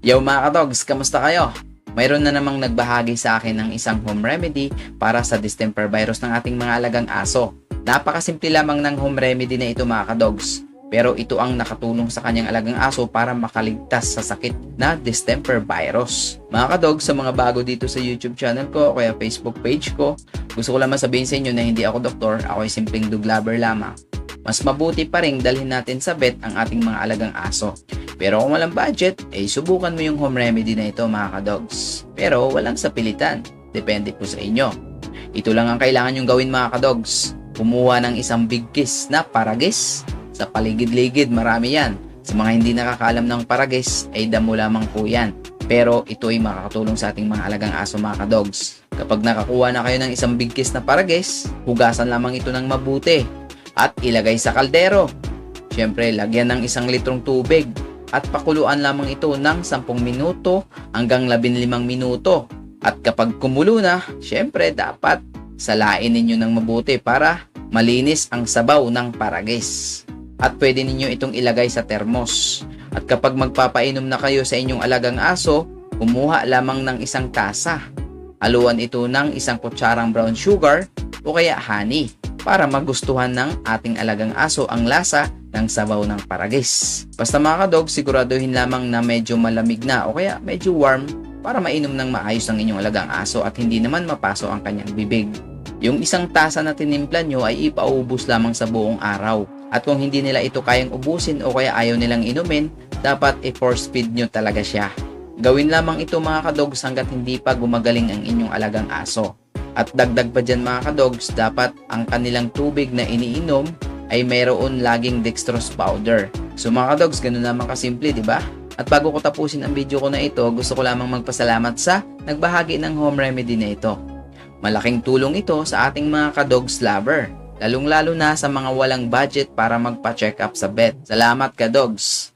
Yo mga kadogs, kamusta kayo? Mayroon na namang nagbahagi sa akin ng isang home remedy para sa distemper virus ng ating mga alagang aso. Napakasimple lamang ng home remedy na ito mga kadogs. Pero ito ang nakatulong sa kanyang alagang aso para makaligtas sa sakit na distemper virus. Mga kadogs, sa mga bago dito sa YouTube channel ko o kaya Facebook page ko, gusto ko lang sabihin sa inyo na hindi ako doktor, ako ay simpleng dog lover lamang. Mas mabuti pa rin dalhin natin sa vet ang ating mga alagang aso. Pero kung walang budget, subukan mo yung home remedy na ito mga kadogs. Pero walang sapilitan, depende po sa inyo. Ito lang ang kailangan yung gawin mga kadogs. Kumuha ng isang big kiss na paragis. Sa paligid-ligid marami yan. Sa mga hindi nakakaalam ng paragis, ay damo lamang po yan. Pero ito ay makakatulong sa ating mga alagang aso mga kadogs. Kapag nakakuha na kayo ng isang big kiss na paragis, hugasan lamang ito ng mabuti at ilagay sa kaldero. Siyempre, lagyan ng 1 litrong tubig at pakuluan lamang ito ng 10 minuto hanggang 15 minuto. At kapag kumulo na, siyempre dapat salain ninyo ng mabuti para malinis ang sabaw ng paragis. At pwede ninyo itong ilagay sa termos. At kapag magpapainom na kayo sa inyong alagang aso, kumuha lamang ng 1 tasa. Haluan ito ng 1 kutsarang brown sugar o kaya honey para magustuhan ng ating alagang aso ang lasa ng sabaw ng paragis. Basta mga kadog, siguraduhin lamang na medyo malamig na o kaya medyo warm para mainom ng maayos ang inyong alagang aso at hindi naman mapaso ang kanyang bibig. Yung 1 tasa na tinimpla nyo ay ipaubos lamang sa buong araw. At kung hindi nila ito kayang ubusin o kaya ayaw nilang inumin, dapat i-force feed nyo talaga siya. Gawin lamang ito mga kadogs hanggat hindi pa gumagaling ang inyong alagang aso. At dagdag pa dyan mga kadogs, dapat ang kanilang tubig na iniinom ay mayroon laging dextrose powder. So mga kadogs, ganun naman kasimple, di ba? At bago ko tapusin ang video ko na ito, gusto ko lamang magpasalamat sa nagbahagi ng home remedy na ito. Malaking tulong ito sa ating mga kadogs lover, lalong-lalo na sa mga walang budget para magpa-check up sa vet. Salamat kadogs!